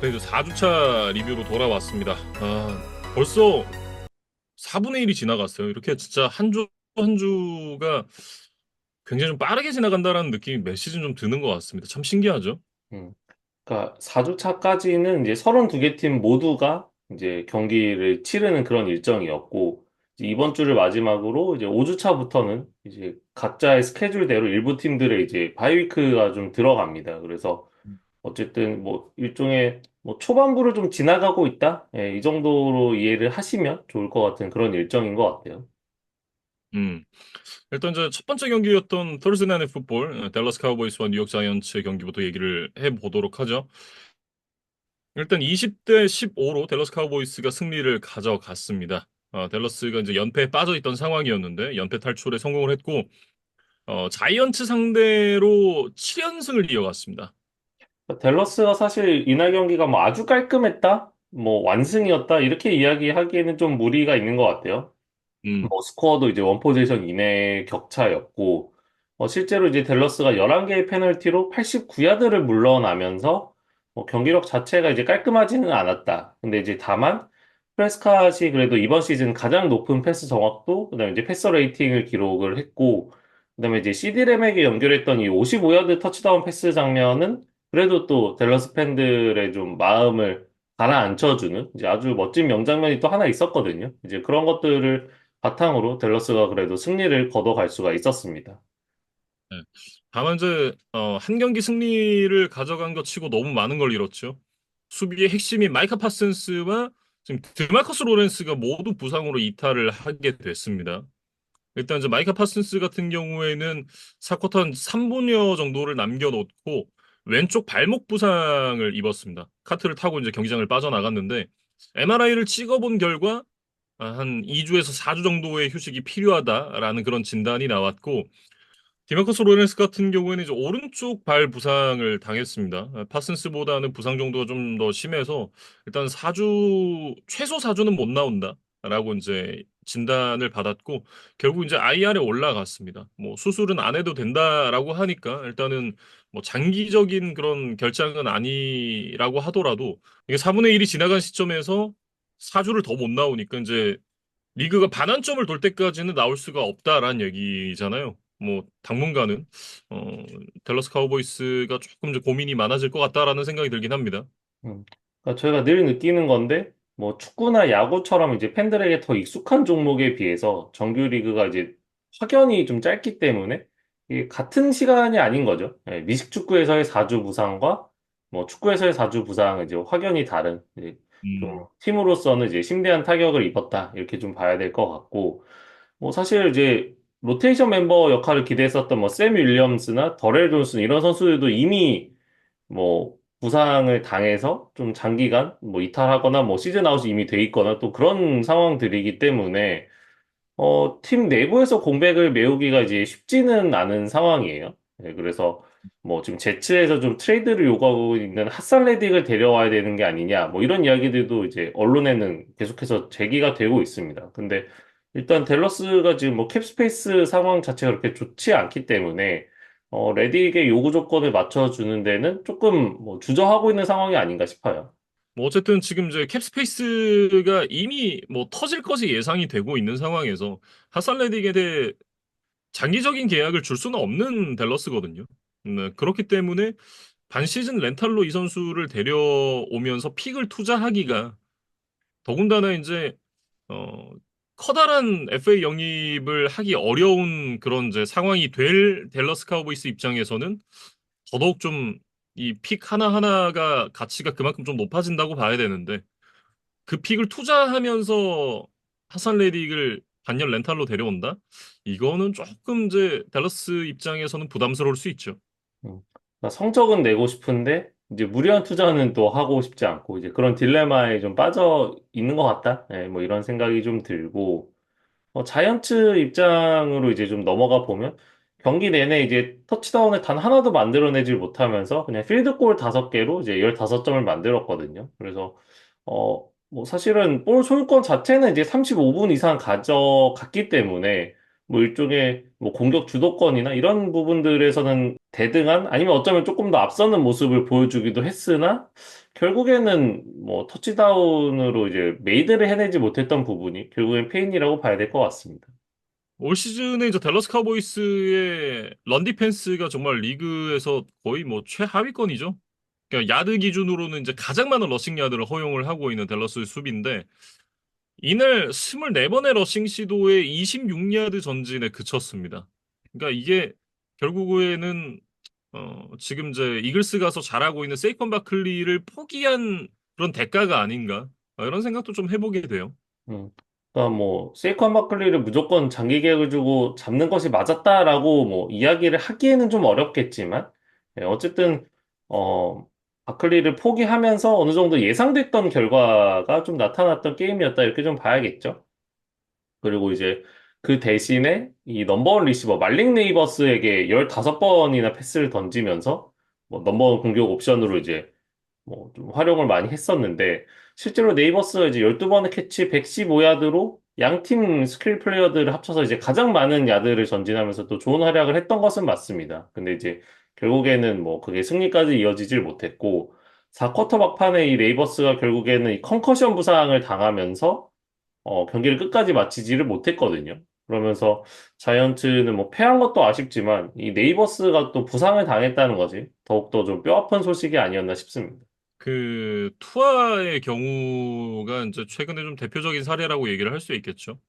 그래도 4주차 리뷰로 돌아왔습니다. 벌써 4분의 1이 지나갔어요. 이렇게 진짜 한 주, 한 주가 굉장히 좀 빠르게 지나간다라는 느낌이 몇 시즌 좀 드는 것 같습니다. 참 신기하죠? 음. 그러니까 4주차까지는 이제 32개 팀 모두가 이제 경기를 치르는 그런 일정이었고, 이제 이번 주를 마지막으로 이제 5주차부터는 이제 각자의 스케줄대로 일부 팀들의 이제 바이위크가 좀 들어갑니다. 그래서 어쨌든 뭐 일종의 뭐 초반부를 좀 지나가고 있다? 예, 이 정도로 이해를 하시면 좋을 것 같은 그런 일정인 것 같아요. 음. 일단 이제 첫 번째 경기였던 Thursday Night Football, 댈러스 카우보이스와 뉴욕 자이언츠의 경기부터 얘기를 해보도록 하죠. 일단 20대 15로 댈러스 카우보이스가 승리를 가져갔습니다. 댈러스가 이제 연패에 빠져 있던 상황이었는데 연패 탈출에 성공을 했고, 자이언츠 상대로 7연승을 이어갔습니다. 댈러스가 사실 이날 경기가 뭐 아주 깔끔했다? 뭐 완승이었다? 이렇게 이야기하기에는 좀 무리가 있는 것 같아요. 음, 뭐 스코어도 이제 원 포지션 이내 격차였고 실제로 이제 댈러스가 11개의 페널티로 89야드를 물러나면서 경기력 자체가 이제 깔끔하지는 않았다. 근데 이제 다만 프레스캇이 그래도 이번 시즌 가장 높은 패스 정확도 그다음에 이제 패서 레이팅을 기록을 했고 그다음에 이제 CD램에게 연결했던 이 55야드 터치다운 패스 장면은 그래도 또 댈러스 팬들의 좀 마음을 가라앉혀주는 이제 아주 멋진 명장면이 또 하나 있었거든요. 이제 그런 것들을 바탕으로 댈러스가 그래도 승리를 거둬갈 수가 있었습니다. 네. 다만 이제 한 경기 승리를 가져간 것 치고 너무 많은 걸 잃었죠. 수비의 핵심인 마이카 파슨스와 지금 드마커스 로렌스가 모두 부상으로 이탈을 하게 됐습니다. 일단 이제 마이카 파슨스 같은 경우에는 4쿼터 한 3분여 정도를 남겨놓고 왼쪽 발목 부상을 입었습니다. 카트를 타고 이제 경기장을 빠져나갔는데 MRI를 찍어본 결과 한 2주에서 4주 정도의 휴식이 필요하다라는 그런 진단이 나왔고, 디마커스 로렌스 같은 경우에는 이제 오른쪽 발 부상을 당했습니다. 파슨스보다는 부상 정도가 좀 더 심해서 일단 4주, 최소 4주는 못 나온다라고 이제 진단을 받았고, 결국 이제 IR에 올라갔습니다. 뭐 수술은 안 해도 된다라고 하니까 일단은 뭐 장기적인 그런 결장은 아니라고 하더라도 이게 4분의 1이 지나간 시점에서 4주를 더 못 나오니까 이제 리그가 반환점을 돌 때까지는 나올 수가 없다라는 얘기잖아요. 뭐 당분간은 어 댈러스 카우보이스가 조금 이제 고민이 많아질 것 같다라는 생각이 들긴 합니다. 그러니까 저희가 늘 느끼는 건데, 뭐 축구나 야구처럼 이제 팬들에게 더 익숙한 종목에 비해서 정규 리그가 이제 확연히 좀 짧기 때문에 이게 같은 시간이 아닌 거죠. 예, 미식축구에서의 4주 부상과 뭐 축구에서의 4주 부상은 이제 확연히 다른 이제 음, 좀 팀으로서는 이제 심대한 타격을 입었다 이렇게 좀 봐야 될 것 같고 뭐 사실 이제 로테이션 멤버 역할을 기대했었던 뭐 샘 윌리엄스나 더렐 존슨 이런 선수들도 이미 뭐 부상을 당해서 좀 장기간 뭐 이탈하거나 뭐 시즌 아웃이 이미 돼 있거나 또 그런 상황들이기 때문에 팀 내부에서 공백을 메우기가 이제 쉽지는 않은 상황이에요. 네, 그래서 뭐 지금 제츠에서 좀 트레이드를 요구하고 있는 핫산 레딕을 데려와야 되는 게 아니냐 뭐 이런 이야기들도 이제 언론에는 계속해서 제기가 되고 있습니다. 근데 일단 댈러스가 지금 뭐 캡스페이스 상황 자체가 그렇게 좋지 않기 때문에 레딕의 요구 조건을 맞춰주는 데는 조금 뭐 주저하고 있는 상황이 아닌가 싶어요. 뭐 어쨌든 지금 이제 캡스페이스가 이미 뭐 터질 것이 예상이 되고 있는 상황에서 하산 레딕에 대해 장기적인 계약을 줄 수는 없는 댈러스거든요. 그렇기 때문에 반 시즌 렌탈로 이 선수를 데려오면서 픽을 투자하기가 더군다나 이제 어, 커다란 FA 영입을 하기 어려운 그런 이제 상황이 될 댈러스 카우보이스 입장에서는 더더욱 좀 이 픽 하나하나가 가치가 그만큼 좀 높아진다고 봐야 되는데 그 픽을 투자하면서 하산 레딕을 단년 렌탈로 데려온다? 이거는 조금 이제 댈러스 입장에서는 부담스러울 수 있죠. 그러니까 성적은 내고 싶은데 이제 무리한 투자는 또 하고 싶지 않고 이제 그런 딜레마에 좀 빠져 있는 것 같다. 예, 뭐 이런 생각이 좀 들고 자이언츠 입장으로 이제 좀 넘어가 보면 경기 내내 이제 터치다운을 단 하나도 만들어내질 못하면서 그냥 필드골 5개로 이제 15점을 만들었거든요. 그래서 뭐 사실은 볼 소유권 자체는 이제 35분 이상 가져갔기 때문에 뭐 일종의 뭐 공격 주도권이나 이런 부분들에서는 대등한 아니면 어쩌면 조금 더 앞서는 모습을 보여주기도 했으나 결국에는 뭐 터치다운으로 이제 메이드를 해내지 못했던 부분이 결국엔 페인이라고 봐야 될 것 같습니다. 올 시즌에 이제 댈러스 카우보이스의 런 디펜스가 정말 리그에서 거의 뭐 최하위권이죠. 그러니까 야드 기준으로는 이제 가장 많은 러싱 야드를 허용을 하고 있는 댈러스 수비인데 이날 24번의 러싱 시도에 26야드 전진에 그쳤습니다. 그러니까 이게 결국에는 지금 이제 이글스 가서 잘하고 있는 세이컨 바클리를 포기한 그런 대가가 아닌가 이런 생각도 좀 해보게 돼요. 음. 그러니까 뭐 세이컨 바클리를 무조건 장기 계약을 주고 잡는 것이 맞았다라고 뭐 이야기를 하기에는 좀 어렵겠지만 어쨌든 어 바클리를 포기하면서 어느 정도 예상됐던 결과가 좀 나타났던 게임이었다 이렇게 좀 봐야겠죠. 그리고 이제 그 대신에 이 넘버원 리시버 말릭 네이버스에게 15번이나 패스를 던지면서 뭐 넘버원 공격 옵션으로 이제 뭐 좀 활용을 많이 했었는데 실제로 네이버스가 이제 12번의 캐치 115야드로 양팀 스킬 플레이어들을 합쳐서 이제 가장 많은 야드를 전진하면서 또 좋은 활약을 했던 것은 맞습니다. 근데 이제 결국에는 뭐 그게 승리까지 이어지질 못했고 4쿼터 막판에 이 네이버스가 결국에는 이 컨커션 부상을 당하면서 경기를 끝까지 마치지를 못했거든요. 그러면서 자이언츠는 뭐 패한 것도 아쉽지만 이 네이버스가 또 부상을 당했다는 것이 더욱더 좀 뼈아픈 소식이 아니었나 싶습니다. 그 투아의 경우가 이제 최근에 좀 대표적인 사례라고 얘기를 할 수 있겠죠.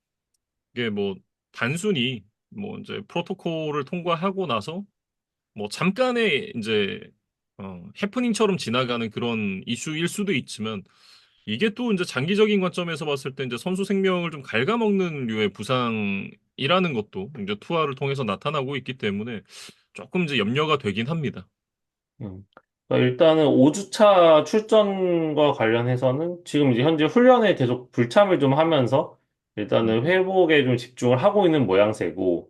이게 뭐 단순히 뭐 이제 프로토콜을 통과하고 나서 뭐 잠깐의 이제 해프닝처럼 지나가는 그런 이슈일 수도 있지만 이게 또 이제 장기적인 관점에서 봤을 때 이제 선수 생명을 좀 갉아먹는 류의 부상이라는 것도 이제 투하를 통해서 나타나고 있기 때문에 조금 이제 염려가 되긴 합니다. 그러니까 일단은 5주차 출전과 관련해서는 지금 이제 현재 훈련에 계속 불참을 좀 하면서 일단은 음. 회복에 좀 집중을 하고 있는 모양새고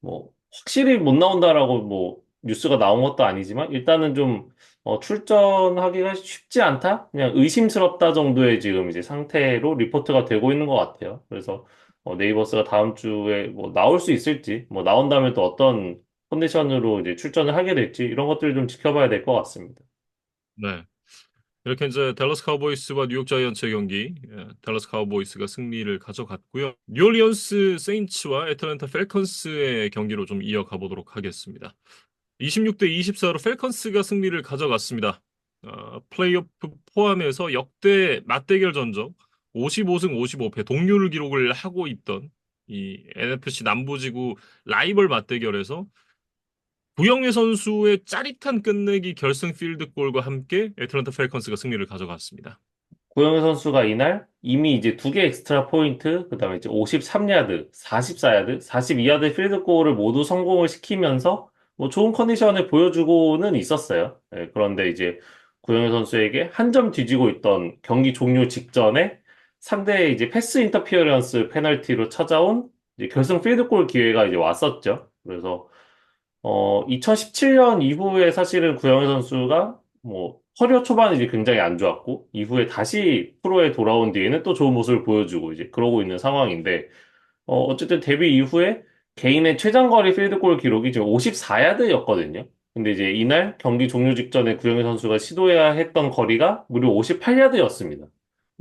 뭐 확실히 못 나온다라고 뭐 뉴스가 나온 것도 아니지만 일단은 좀 출전하기가 쉽지 않다? 그냥 의심스럽다 정도의 지금 이제 상태로 리포트가 되고 있는 것 같아요. 그래서 네이버스가 다음 주에 뭐 나올 수 있을지, 뭐 나온다면 또 어떤 컨디션으로 이제 출전을 하게 될지 이런 것들을 좀 지켜봐야 될 것 같습니다. 네. 이렇게 이제 댈러스 카우보이스와 뉴욕 자이언츠의 경기, 댈러스 카우보이스가 승리를 가져갔고요. 뉴올리언스 세인츠와 애틀랜타 펠컨스의 경기로 좀 이어가 보도록 하겠습니다. 26대 24로 펠컨스가 승리를 가져갔습니다. 플레이오프 포함해서 역대 맞대결 전적 55승 55패 동률 기록을 하고 있던 이 NFC 남부지구 라이벌 맞대결에서 구영애 선수의 짜릿한 끝내기 결승 필드골과 함께 애틀랜타 펠컨스가 승리를 가져갔습니다. 고영희 선수가 이날 이미 이제 두 개 엑스트라 포인트, 그다음에 이제 53야드, 44야드, 42야드 필드골을 모두 성공을 시키면서 뭐 좋은 컨디션을 보여주고는 있었어요. 예, 그런데 이제 고영희 선수에게 한 점 뒤지고 있던 경기 종료 직전에 상대의 이제 패스 인터피어런스 페널티로 찾아온 이제 결승 필드골 기회가 이제 왔었죠. 그래서 2017년 이후에 사실은 구영애 선수가 뭐 커리어 초반에 이제 굉장히 안 좋았고 이후에 다시 프로에 돌아온 뒤에는 또 좋은 모습을 보여주고 이제 그러고 있는 상황인데 어쨌든 데뷔 이후에 개인의 최장거리 필드골 기록이 지금 54야드였거든요. 근데 이제 이날 경기 종료 직전에 구영애 선수가 시도해야 했던 거리가 무려 58야드였습니다.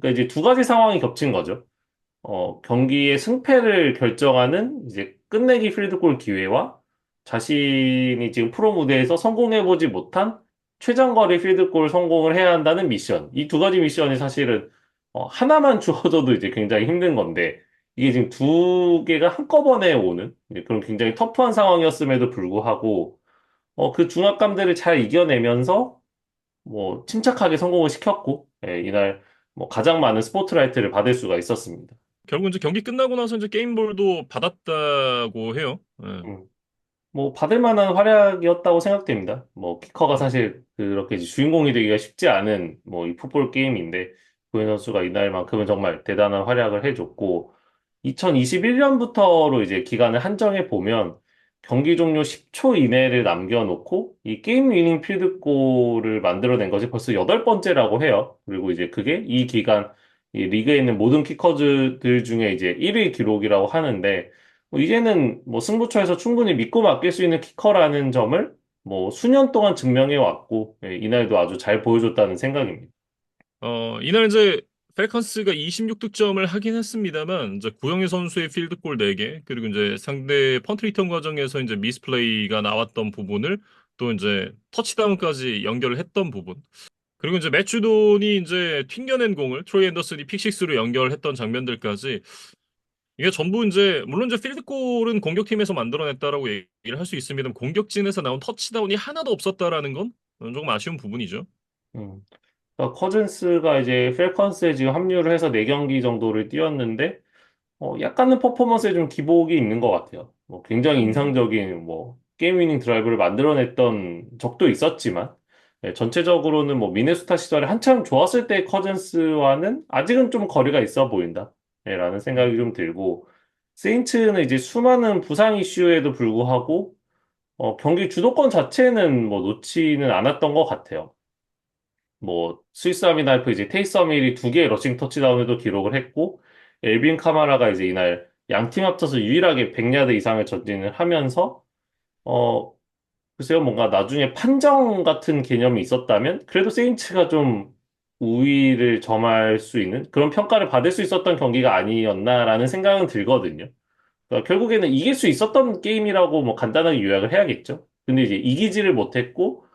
그러니까 이제 두 가지 상황이 겹친 거죠. 경기의 승패를 결정하는 이제 끝내기 필드골 기회와 자신이 지금 프로 무대에서 성공해보지 못한 최장거리 필드골 성공을 해야 한다는 미션. 이 두 가지 미션이 사실은 하나만 주어져도 이제 굉장히 힘든 건데 이게 지금 두 개가 한꺼번에 오는 이제 그런 굉장히 터프한 상황이었음에도 불구하고 그 중압감들을 잘 이겨내면서 뭐 침착하게 성공을 시켰고 예, 이날 뭐 가장 많은 스포트라이트를 받을 수가 있었습니다. 결국 이제 경기 끝나고 나서 이제 게임볼도 받았다고 해요. 예. 음. 뭐 받을 만한 활약이었다고 생각됩니다. 뭐 키커가 사실 그렇게 이제 주인공이 되기가 쉽지 않은 뭐 이 풋볼 게임인데 구현 선수가 이날만큼은 정말 대단한 활약을 해줬고 2021년부터로 이제 기간을 한정해 보면 경기 종료 10초 이내를 남겨놓고 이 게임 위닝 필드골을 만들어낸 것이 벌써 8번째라고 해요. 그리고 이제 그게 이 기간 이 리그에 있는 모든 키커들 중에 이제 1위 기록이라고 하는데 이제는 뭐 승부처에서 충분히 믿고 맡길 수 있는 키커라는 점을 뭐 수년 동안 증명해 왔고 예, 이날도 아주 잘 보여줬다는 생각입니다. 이날 이제 펠컨스가 26득점을 하긴 했습니다만 이제 구영애 선수의 필드골 4개 그리고 이제 상대 펀트 리턴 과정에서 이제 미스플레이가 나왔던 부분을 또 이제 터치다운까지 연결을 했던 부분 그리고 이제 매주돈이 이제 튕겨낸 공을 트로이 앤더슨이 픽식스로 연결했던 장면들까지 이게 전부 이제 물론 이제 필드골은 공격팀에서 만들어냈다라고 얘기를 할 수 있습니다만 공격진에서 나온 터치다운이 하나도 없었다라는 건 조금 아쉬운 부분이죠. 음. 그러니까 커즌스가 이제 펠컨스에 지금 합류를 해서 4경기 정도를 뛰었는데 약간은 퍼포먼스에 좀 기복이 있는 것 같아요. 뭐 굉장히 음. 인상적인 뭐 게임 위닝 드라이브를 만들어냈던 적도 있었지만 예, 전체적으로는 뭐 미네소타 시절에 한참 좋았을 때 커즌스와는 아직은 좀 거리가 있어 보인다. 예, 라는 생각이 좀 들고 세인츠는 이제 수많은 부상 이슈에도 불구하고 경기 주도권 자체는 뭐 놓지는 않았던 것 같아요. 뭐 스위스 아미 나이프 이제 테이서 밀이 2개의 러싱 터치다운에도 기록을 했고 엘빈 카마라가 이제 이날 양 팀 합쳐서 유일하게 100야드 이상을 전진을 하면서 어 글쎄요 뭔가 나중에 판정 같은 개념이 있었다면 그래도 세인츠가 좀 우위를 점할 수 있는 그런 평가를 받을 수 있었던 경기가 아니었나라는 생각은 들거든요. 그러니까 결국에는 이길 수 있었던 게임이라고 뭐 간단하게 요약을 해야겠죠. 근데 이제 이기지를 못했고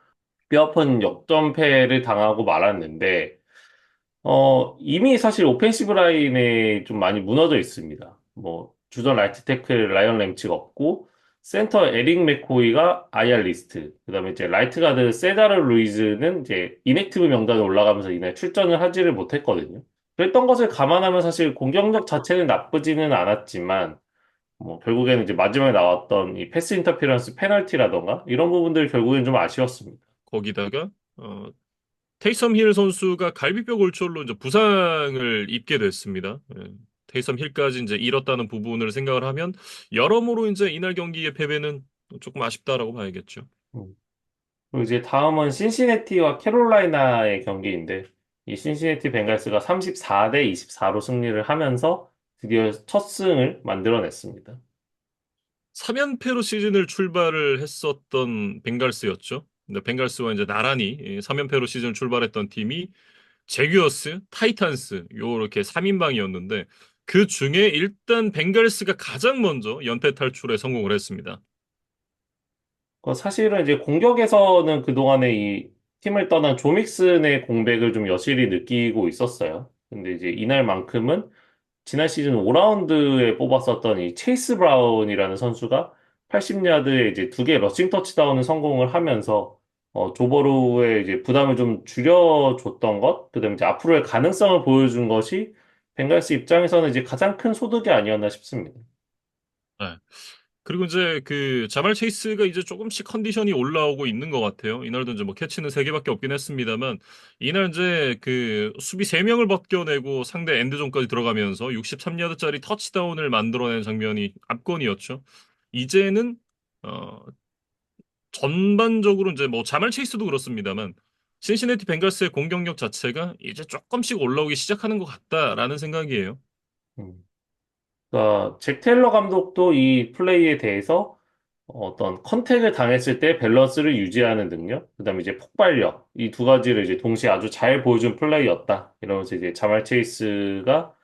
뼈아픈 역전패를 당하고 말았는데 이미 사실 오펜시브 라인에 좀 많이 무너져 있습니다. 뭐, 주전 라이트 태클 라이언 램치가 없고, 센터 에릭 맥코이가 IR 리스트, 그 다음에 이제 라이트 가드 세다르 루이즈는 이제 이넥티브 명단에 올라가면서 이날 출전을 하지를 못했거든요. 그랬던 것을 감안하면 사실 공격력 자체는 나쁘지는 않았지만, 뭐, 결국에는 이제 마지막에 나왔던 이 패스 인터피런스 페널티라던가, 이런 부분들 결국엔 좀 아쉬웠습니다. 거기다가 테이섬 힐 선수가 갈비뼈 골절로 이제 부상을 입게 됐습니다. 테이섬 힐까지 이제 잃었다는 부분을 생각을 하면 여러모로 이제 이날 경기의 패배는 조금 아쉽다라고 봐야겠죠. 음. 그리고 이제 다음은 신시내티와 캐롤라이나의 경기인데, 이 신시내티 벵갈스가 34대 24로 승리를 하면서 드디어 첫 승을 만들어냈습니다. 3연패로 시즌을 출발을 했었던 벵갈스였죠. 근데 벵갈스와 이제 나란히 3연패로 시즌을 출발했던 팀이 제규어스, 타이탄스 요렇게 3인방이었는데 그 중에 일단 벵갈스가 가장 먼저 연패 탈출에 성공을 했습니다. 사실은 이제 공격에서는 그동안에 이 팀을 떠난 조믹슨의 공백을 좀 여실히 느끼고 있었어요. 근데 이제 이날만큼은 지난 시즌 5라운드에 뽑았었던 이 체이스 브라운이라는 선수가 80야드에 이제 2개 러싱 터치다운을 성공을 하면서 조버로의 이제 부담을 좀 줄여줬던 것, 그다음에 이제 앞으로의 가능성을 보여준 것이 벵갈스 입장에서는 이제 가장 큰 소득이 아니었나 싶습니다. 네. 그리고 이제 그 자말 체이스가 이제 조금씩 컨디션이 올라오고 있는 것 같아요. 이날도 이제 뭐 캐치는 3개밖에 없긴 했습니다만 이날 이제 그 수비 3명을 벗겨내고 상대 엔드존까지 들어가면서 63야드짜리 터치다운을 만들어낸 장면이 압권이었죠. 이제는 어 전반적으로 이제 뭐 자말 체이스도 그렇습니다만 신시내티 벵갈스의 공격력 자체가 이제 조금씩 올라오기 시작하는 것 같다라는 생각이에요. 음. 그러니까 잭 테일러 감독도 이 플레이에 대해서 어떤 컨택을 당했을 때 밸런스를 유지하는 능력, 그다음에 이제 폭발력, 이 2가지를 이제 동시에 아주 잘 보여준 플레이였다. 이러면서 이제 자말 체이스가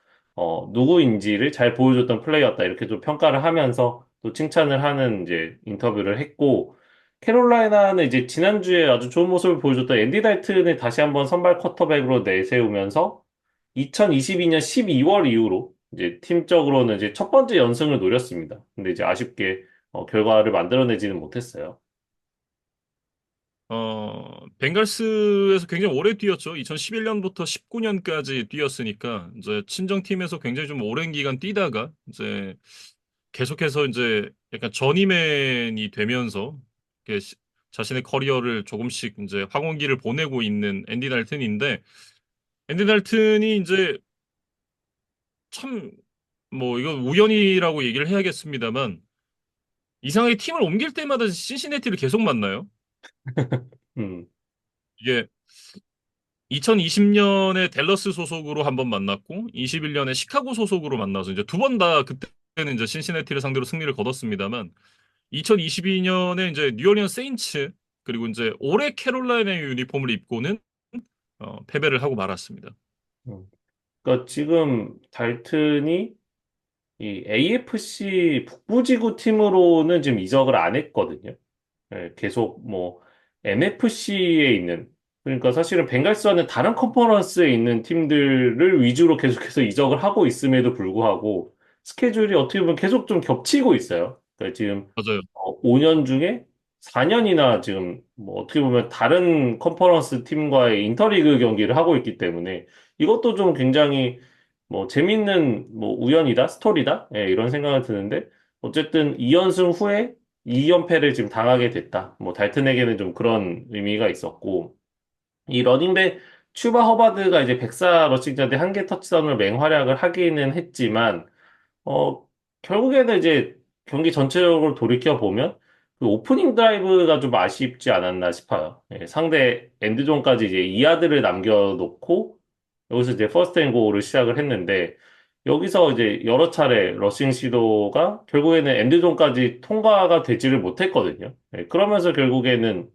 누구인지를 잘 보여줬던 플레이였다. 이렇게 좀 평가를 하면서 또 칭찬을 하는 이제 인터뷰를 했고, 캐롤라이나는 이제 지난주에 아주 좋은 모습을 보여줬던 앤디 달튼을 다시 한번 선발 쿼터백으로 내세우면서 2022년 12월 이후로 이제 팀적으로는 이제 첫 번째 연승을 노렸습니다. 근데 이제 아쉽게 결과를 만들어내지는 못했어요. 벵갈스에서 굉장히 오래 뛰었죠. 2011년부터 19년까지 뛰었으니까 이제 친정팀에서 굉장히 좀 오랜 기간 뛰다가 이제 계속해서 이제 약간 저니맨이 되면서 이렇게 자신의 커리어를 조금씩 이제 황혼기를 보내고 있는 앤디 달튼인데 앤디 달튼이 이제 참 뭐 이거 우연이라고 얘기를 해야겠습니다만 이상하게 팀을 옮길 때마다 신시내티를 계속 만나요. 음, 이게 2020년에 댈러스 소속으로 한 번 만났고 21년에 시카고 소속으로 만나서 이제 2번 다 그때는 이제 신시내티를 상대로 승리를 거뒀습니다만 2022년에 이제 뉴올리언스 세인츠 그리고 이제 올해 캐롤라이나 유니폼을 입고는 패배를 하고 말았습니다. 음. 그러니까 지금 달튼이 이 AFC 북부지구 팀으로는 지금 이적을 안 했거든요. 예, 계속 뭐 NFC에 있는 그러니까 사실은 벵갈스와는 다른 컨퍼런스에 있는 팀들을 위주로 계속해서 이적을 하고 있음에도 불구하고 스케줄이 어떻게 보면 계속 좀 겹치고 있어요. 그러니까 지금 맞아요. 5년 중에 4년이나 지금 뭐 어떻게 보면 다른 컨퍼런스 팀과의 인터리그 경기를 하고 있기 때문에 이것도 좀 굉장히 뭐 재밌는 뭐 우연이다, 스토리다, 예, 이런 생각이 드는데 어쨌든 2연승 후에 2연패를 지금 당하게 됐다. 뭐 달튼에게는 좀 그런 의미가 있었고 이 러닝백 츄바 허바드가 이제 104 러싱자대 한 개 터치다운을 맹활약을 하기는 했지만 어, 결국에는 이제 경기 전체적으로 돌이켜 보면 그 오프닝 드라이브가 좀 아쉽지 않았나 싶어요. 예, 상대 엔드존까지 이제 2야드를 남겨놓고 여기서 이제 퍼스트 앤 고를 시작을 했는데 여기서 이제 여러 차례 러싱 시도가 결국에는 엔드존까지 통과가 되지를 못했거든요. 예, 그러면서 결국에는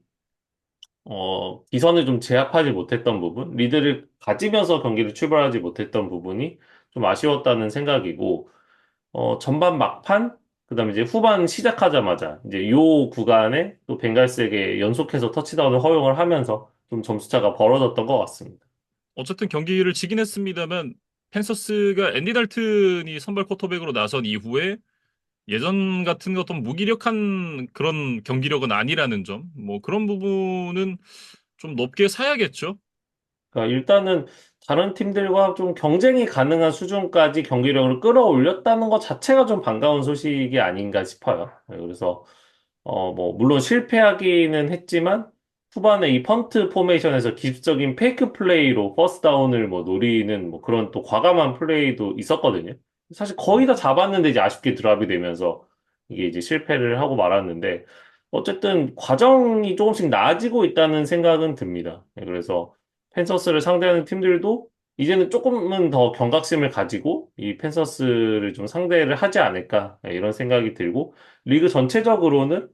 기선을 좀 제압하지 못했던 부분, 리드를 가지면서 경기를 출발하지 못했던 부분이 좀 아쉬웠다는 생각이고 전반 막판, 그다음에 이제 후반 시작하자마자 이제 요 구간에 또 벵갈스에게 연속해서 터치다운을 허용을 하면서 좀 점수차가 벌어졌던 것 같습니다. 어쨌든 경기를 지긴 했습니다만 펜서스가 앤디 달튼이 선발 쿼터백으로 나선 이후에 예전 같은 어떤 무기력한 그런 경기력은 아니라는 점, 뭐 그런 부분은 좀 높게 사야겠죠. 그러니까 일단은 다른 팀들과 좀 경쟁이 가능한 수준까지 경기력을 끌어올렸다는 것 자체가 좀 반가운 소식이 아닌가 싶어요. 네, 그래서 뭐 물론 실패하기는 했지만 후반에 이 펀트 포메이션에서 기습적인 페이크 플레이로 퍼스트 다운을 뭐 노리는 뭐 그런 또 과감한 플레이도 있었거든요. 사실 거의 다 잡았는데 이제 아쉽게 드랍이 되면서 이게 이제 실패를 하고 말았는데 어쨌든 과정이 조금씩 나아지고 있다는 생각은 듭니다. 네, 그래서 펜서스를 상대하는 팀들도 이제는 조금은 더 경각심을 가지고 이 펜서스를 좀 상대를 하지 않을까 네, 이런 생각이 들고 리그 전체적으로는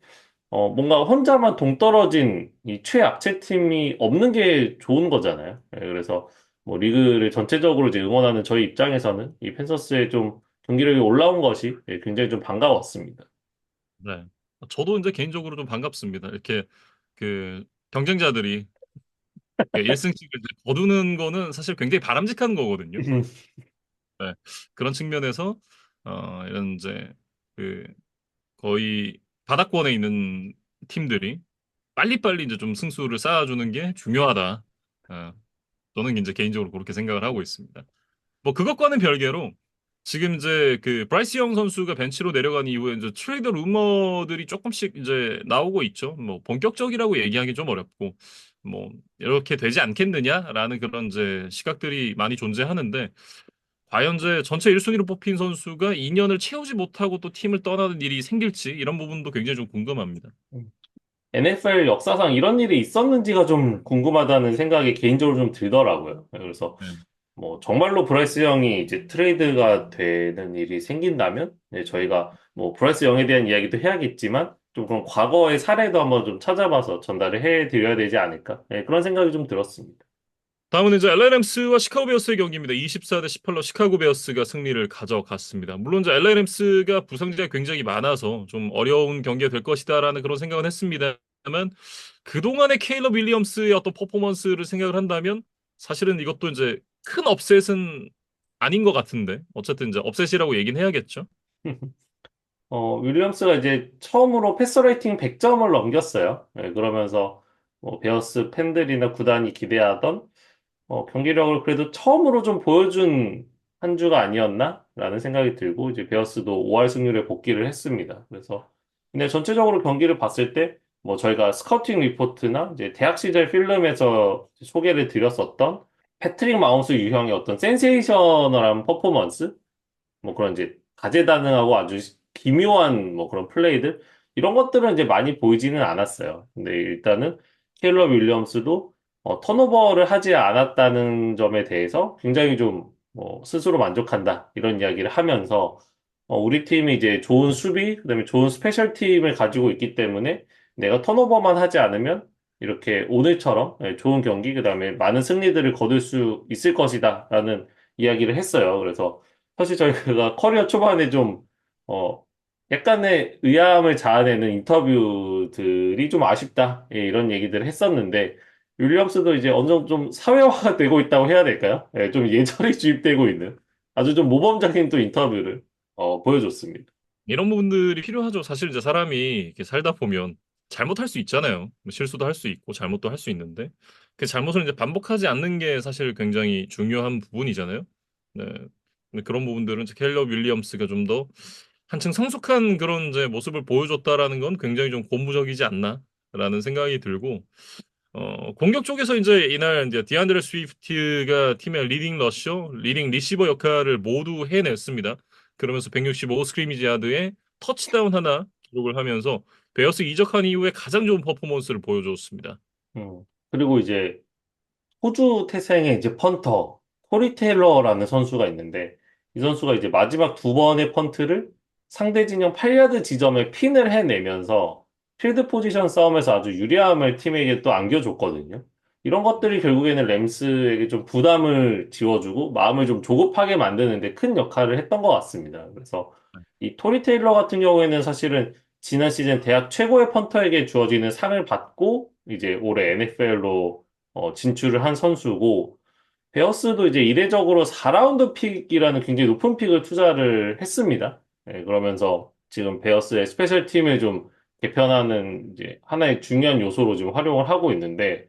뭔가 혼자만 동떨어진 이 최약체 팀이 없는 게 좋은 거잖아요. 예, 그래서 뭐 리그를 전체적으로 이제 응원하는 저희 입장에서는 이 펜서스의 좀 경기력이 올라온 것이 예, 굉장히 좀 반가웠습니다. 네. 저도 이제 개인적으로 좀 반갑습니다. 이렇게 그 경쟁자들이 1승씩을 거두는 거는 사실 굉장히 바람직한 거거든요. 네. 그런 측면에서 이런 이제 그 거의 바닥권에 있는 팀들이 빨리빨리 이제 좀 승수를 쌓아주는 게 중요하다. 어, 저는 이제 개인적으로 그렇게 생각을 하고 있습니다. 뭐 그것과는 별개로 지금 이제 그 브라이스 영 선수가 벤치로 내려간 이후에 이제 트레이드 루머들이 조금씩 이제 나오고 있죠. 뭐 본격적이라고 얘기하기 좀 어렵고 뭐 이렇게 되지 않겠느냐라는 그런 이제 시각들이 많이 존재하는데 과연 이제 전체 1순위로 뽑힌 선수가 2년을 채우지 못하고 또 팀을 떠나는 일이 생길지 이런 부분도 굉장히 좀 궁금합니다. NFL 역사상 이런 일이 있었는지가 좀 궁금하다는 생각이 개인적으로 좀 들더라고요. 예, 그래서 네. 뭐 정말로 브라이스 형이 이제 트레이드가 되는 일이 생긴다면 네, 저희가 뭐 브라이스 형에 대한 이야기도 해야겠지만 좀 그런 과거의 사례도 한번 좀 찾아봐서 전달을 해드려야 되지 않을까 네, 그런 생각이 좀 들었습니다. 다음은 이제 LA 램스와 시카고 베어스의 경기입니다. 24대 18로 시카고 베어스가 승리를 가져갔습니다. 물론 이제 LA 램스가 부상자가 굉장히 많아서 좀 어려운 경기가 될 것이다라는 그런 생각은 했습니다만 그동안의 케일러 윌리엄스의 어떤 퍼포먼스를 생각을 한다면 사실은 이것도 이제 큰 업셋은 아닌 것 같은데 어쨌든 이제 업셋이라고 얘기는 해야겠죠. 윌리엄스가 이제 처음으로 패스 레이팅 100점을 넘겼어요. 네, 그러면서 뭐 베어스 팬들이나 구단이 기대하던 경기력을 그래도 처음으로 좀 보여준 한 주가 아니었나? 라는 생각이 들고, 이제 베어스도 5할 승률에 복귀를 했습니다. 그래서, 근데 전체적으로 경기를 봤을 때, 뭐 저희가 스카우팅 리포트나 이제 대학 시절 필름에서 소개를 드렸었던 패트릭 마호스 유형의 어떤 센세이셔널한 퍼포먼스? 뭐 그런 이제 다재다능하고 아주 기묘한 뭐 그런 플레이들? 이런 것들은 이제 많이 보이지는 않았어요. 근데 일단은 케일러 윌리엄스도 턴오버를 하지 않았다는 점에 대해서 굉장히 좀 뭐 스스로 만족한다 이런 이야기를 하면서 우리 팀이 이제 좋은 수비 그다음에 좋은 스페셜 팀을 가지고 있기 때문에 내가 턴오버만 하지 않으면 이렇게 오늘처럼 좋은 경기, 그다음에 많은 승리들을 거둘 수 있을 것이다라는 이야기를 했어요. 그래서 사실 저희가 커리어 초반에 좀 어, 약간의 의아함을 자아내는 인터뷰들이 좀 아쉽다. 이런 얘기들을 했었는데 윌리엄스도 이제 어느 정도 좀 사회화가 되고 있다고 해야 될까요? 좀 예절이 주입되고 있는 아주 좀 모범적인 또 인터뷰를 보여줬습니다. 이런 부분들이 필요하죠. 사실 이제 사람이 이렇게 살다 보면 잘못할 수 있잖아요. 뭐 실수도 할 수 있고 잘못도 할 수 있는데 그 잘못을 이제 반복하지 않는 게 사실 굉장히 중요한 부분이잖아요. 네. 근데 그런 부분들은 이제 캘럽 윌리엄스가 좀 더 한층 성숙한 그런 이제 모습을 보여줬다라는 건 굉장히 좀 고무적이지 않나라는 생각이 들고 공격 쪽에서 이제 이날 이제 디안드레 스위프트가 팀의 리딩 러셔, 리딩 리시버 역할을 모두 해냈습니다. 그러면서 165 스크리미지 야드에 터치다운 하나 기록을 하면서 베어스 이적한 이후에 가장 좋은 퍼포먼스를 보여줬습니다. 그리고 이제 호주 태생의 이제 펀터, 토리 테일러라는 선수가 있는데, 이 선수가 이제 마지막 두 번의 펀트를 상대 진영 8야드 지점에 핀을 해내면서 필드 포지션 싸움에서 아주 유리함을 팀에게 또 안겨줬거든요. 이런 것들이 결국에는 램스에게 좀 부담을 지워주고 마음을 좀 조급하게 만드는데 큰 역할을 했던 것 같습니다. 그래서 이 토리 테일러 같은 경우에는 사실은 지난 시즌 대학 최고의 펀터에게 주어지는 상을 받고 이제 올해 NFL로 진출을 한 선수고, 베어스도 이제 이례적으로 4라운드 픽이라는 굉장히 높은 픽을 투자를 했습니다. 그러면서 지금 베어스의 스페셜 팀을 좀 개편하는 이제 하나의 중요한 요소로 지금 활용을 하고 있는데,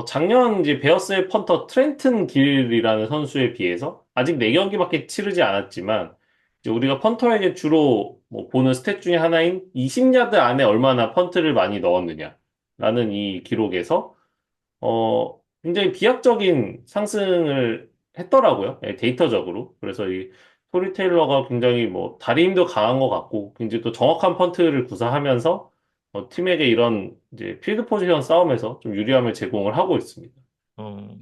작년 이제 베어스의 펀터 트렌튼 길이라는 선수에 비해서 아직 4경기밖에 치르지 않았지만, 이제 우리가 펀터에게 주로 뭐 보는 스탯 중에 하나인 20야드 안에 얼마나 펀트를 많이 넣었느냐라는 이 기록에서 굉장히 비약적인 상승을 했더라고요. 데이터적으로. 그래서 이 토리 테일러가 굉장히 뭐 다리 힘도 강한 것 같고, 굉장히 또 정확한 펀트를 구사하면서 팀에게 이런 이제 필드 포지션 싸움에서 좀 유리함을 제공을 하고 있습니다.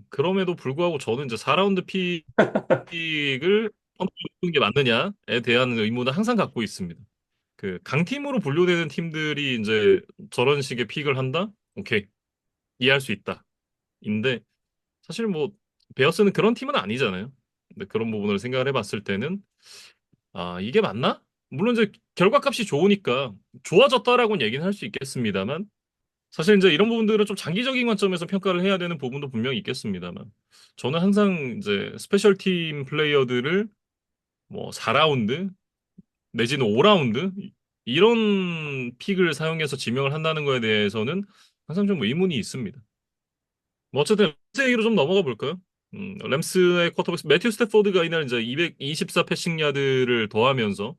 그럼에도 불구하고 저는 이제 4라운드 픽을 뽑는 게 맞느냐에 대한 의문을 항상 갖고 있습니다. 그 강팀으로 분류되는 팀들이 이제 저런 식의 픽을 한다? 오케이. 이해할 수 있다. 인데 사실 뭐 베어스는 그런 팀은 아니잖아요. 근데 그런 부분을 생각을 해봤을 때는 이게 맞나? 물론 이제 결과값이 좋으니까 좋아졌다라고는 얘기는 할 수 있겠습니다만 사실 이제 이런 부분들은 좀 장기적인 관점에서 평가를 해야 되는 부분도 분명히 있겠습니다만 저는 항상 이제 스페셜 팀 플레이어들을 뭐 4라운드 내지는 5라운드 이런 픽을 사용해서 지명을 한다는 거에 대해서는 항상 좀 의문이 있습니다. 뭐 어쨌든 램스 얘기로 좀 넘어가 볼까요? 램스의 쿼터백 매튜 스태포드가 이날 이제 224 패싱 야드를 더하면서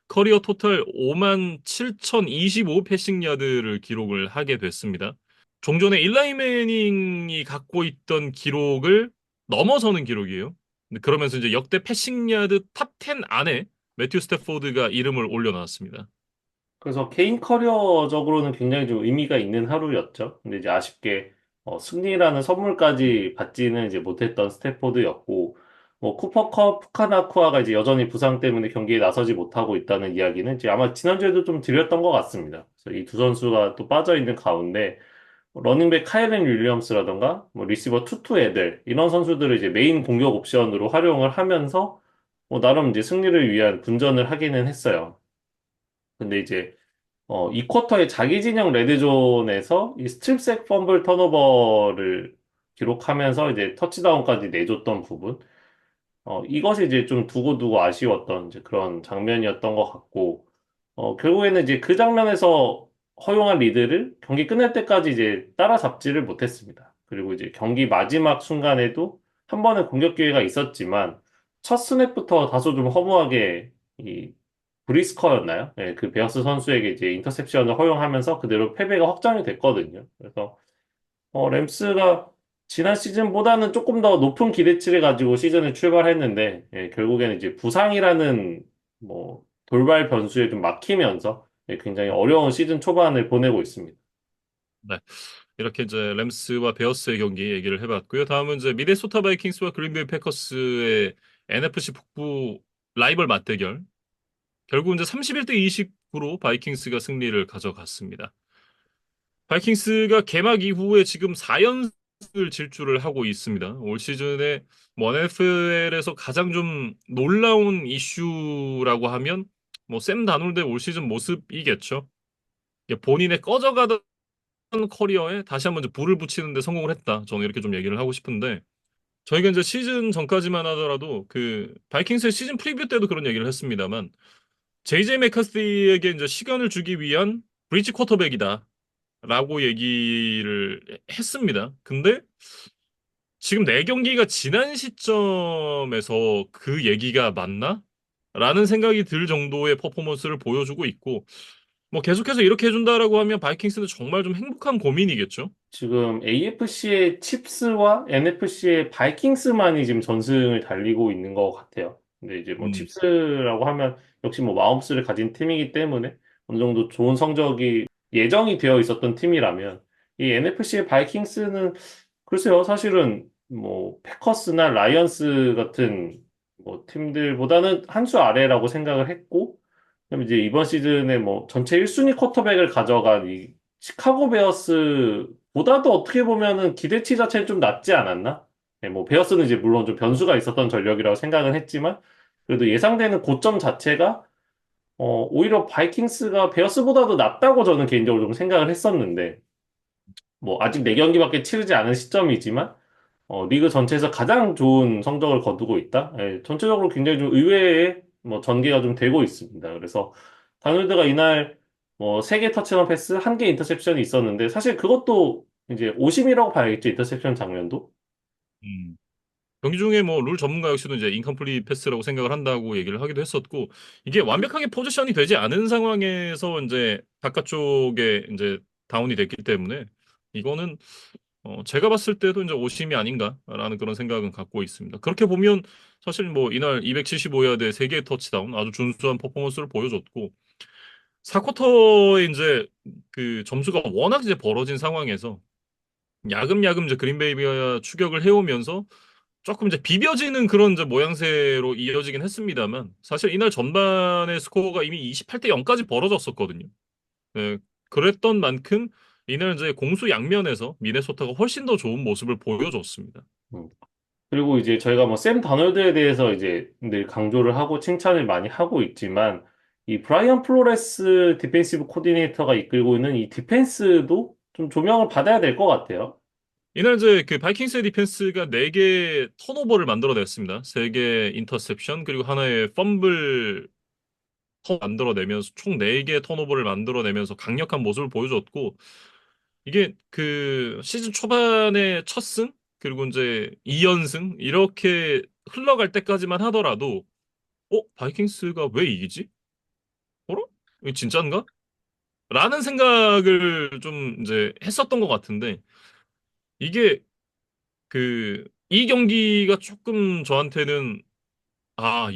커리어 토탈 5만 7,025 패싱 야드를 기록을 하게 됐습니다. 종전에 일라이 매닝이 갖고 있던 기록을 넘어서는 기록이에요. 근데 그러면서 이제 역대 패싱 야드 탑 10 안에 매튜 스태포드가 이름을 올려놨습니다. 그래서 개인 커리어적으로는 굉장히 좀 의미가 있는 하루였죠. 근데 이제 아쉽게 승리라는 선물까지 받지는 이제 못했던 스태포드였고, 뭐 쿠퍼컵 푸카나쿠아가 이제 여전히 부상 때문에 경기에 나서지 못하고 있다는 이야기는 이제 아마 지난주에도 좀 드렸던 것 같습니다. 그래서 이 두 선수가 또 빠져 있는 가운데 러닝백 카일렌 윌리엄스라던가 뭐 리시버 투투 애들 이런 선수들을 이제 메인 공격 옵션으로 활용을 하면서 뭐 나름 이제 승리를 위한 분전을 하기는 했어요. 근데 이제 이 쿼터에 자기 진영 레드존에서 이 스트립색 펌블 턴오버를 기록하면서 이제 터치다운까지 내줬던 부분. 이것이 이제 좀 두고두고 아쉬웠던 이제 그런 장면이었던 것 같고, 결국에는 이제 그 장면에서 허용한 리드를 경기 끝날 때까지 이제 따라잡지를 못했습니다. 그리고 이제 경기 마지막 순간에도 한 번의 공격 기회가 있었지만, 첫 스냅부터 다소 좀 허무하게 이 브리스커였나요? 네, 그 베어스 선수에게 이제 인터셉션을 허용하면서 그대로 패배가 확정이 됐거든요. 그래서 램스가 지난 시즌보다는 조금 더 높은 기대치를 가지고 시즌을 출발했는데 결국에는 이제 부상이라는 뭐 돌발 변수에 좀 막히면서 굉장히 어려운 시즌 초반을 보내고 있습니다. 네. 이렇게 이제 램스와 베어스의 경기 얘기를 해봤고요. 다음은 이제 미네소타 바이킹스와 그린베이 패커스의 NFC 북부 라이벌 맞대결. 결국 이제 31대 29로 바이킹스가 승리를 가져갔습니다. 바이킹스가 개막 이후에 지금 4연승을 질주를 하고 있습니다. 올 시즌에 뭐 NFL에서 가장 좀 놀라운 이슈라고 하면 뭐 샘 다놀드의 올 시즌 모습이겠죠. 이게 본인의 꺼져가던 커리어에 다시 한번 이제 불을 붙이는 데 성공을 했다. 저는 이렇게 좀 얘기를 하고 싶은데 저희가 이제 시즌 전까지만 하더라도 그 바이킹스의 시즌 프리뷰 때도 그런 얘기를 했습니다만 JJ 맥카시에게 이제 시간을 주기 위한 브리지 쿼터백이다. 라고 얘기를 했습니다. 근데 지금 4경기가 지난 시점에서 그 얘기가 맞나? 라는 생각이 들 정도의 퍼포먼스를 보여주고 있고, 뭐 계속해서 이렇게 해준다라고 하면 바이킹스는 정말 좀 행복한 고민이겠죠? 지금 AFC의 칩스와 NFC의 바이킹스만이 지금 전승을 달리고 있는 것 같아요. 근데 이제 뭐 음, 칩스라고 하면 역시 뭐 마홈스를 가진 팀이기 때문에 어느 정도 좋은 성적이 예정이 되어 있었던 팀이라면 이 NFC의 바이킹스는 글쎄요, 사실은 뭐 패커스나 라이언스 같은 뭐 팀들보다는 한 수 아래라고 생각을 했고, 그럼 이제 이번 시즌에 뭐 전체 1순위 쿼터백을 가져간 이 시카고 베어스보다도 어떻게 보면은 기대치 자체는 좀 낮지 않았나? 네, 뭐 베어스는 이제 물론 좀 변수가 있었던 전력이라고 생각은 했지만 그래도 예상되는 고점 자체가 오히려 바이킹스가 베어스보다도 낫다고 저는 개인적으로 좀 생각을 했었는데 뭐 아직 4경기밖에 치르지 않은 시점이지만 리그 전체에서 가장 좋은 성적을 거두고 있다. 예, 전체적으로 굉장히 좀 의외의 뭐 전개가 좀 되고 있습니다. 그래서 다놀드가 이날 뭐 3개 터치런 패스, 1개 인터셉션이 있었는데 사실 그것도 이제 오심이라고 봐야겠죠. 인터셉션 장면도. 음. 경기 중에 뭐 룰 전문가 역시도 이제 인컴플리트 패스라고 생각을 한다고 얘기를 하기도 했었고, 이게 완벽하게 포지션이 되지 않은 상황에서 이제 바깥쪽에 이제 다운이 됐기 때문에 이거는 제가 봤을 때도 이제 오심이 아닌가라는 그런 생각은 갖고 있습니다. 그렇게 보면 사실 뭐 이날 275야드 3개의 터치다운 아주 준수한 퍼포먼스를 보여줬고 4쿼터에 이제 그 점수가 워낙 이제 벌어진 상황에서 야금야금 이제 그린베이가 추격을 해오면서 조금 이제 비벼지는 그런 이제 모양새로 이어지긴 했습니다만 사실 이날 전반의 스코어가 이미 28대 0까지 벌어졌었거든요. 네, 그랬던 만큼 이날 이제 공수 양면에서 미네소타가 훨씬 더 좋은 모습을 보여줬습니다. 음. 그리고 이제 저희가 뭐 샘 다놀드에 대해서 이제 늘 강조를 하고 칭찬을 많이 하고 있지만 이 브라이언 플로레스 디펜시브 코디네이터가 이끌고 있는 이 디펜스도 좀 조명을 받아야 될 것 같아요. 이날 이제 그 바이킹스의 디펜스가 4개 턴오버를 만들어냈습니다. 3개 인터셉션 그리고 하나의 펌블 만들어내면서 총 4개 턴오버를 만들어내면서 강력한 모습을 보여줬고 이게 그 시즌 초반에 첫 승 그리고 이제 2연승 이렇게 흘러갈 때까지만 하더라도 바이킹스가 왜 이기지? 어라? 이거 진짠가? 라는 생각을 좀 이제 했었던 것 같은데 이게 그 이 경기가 조금 저한테는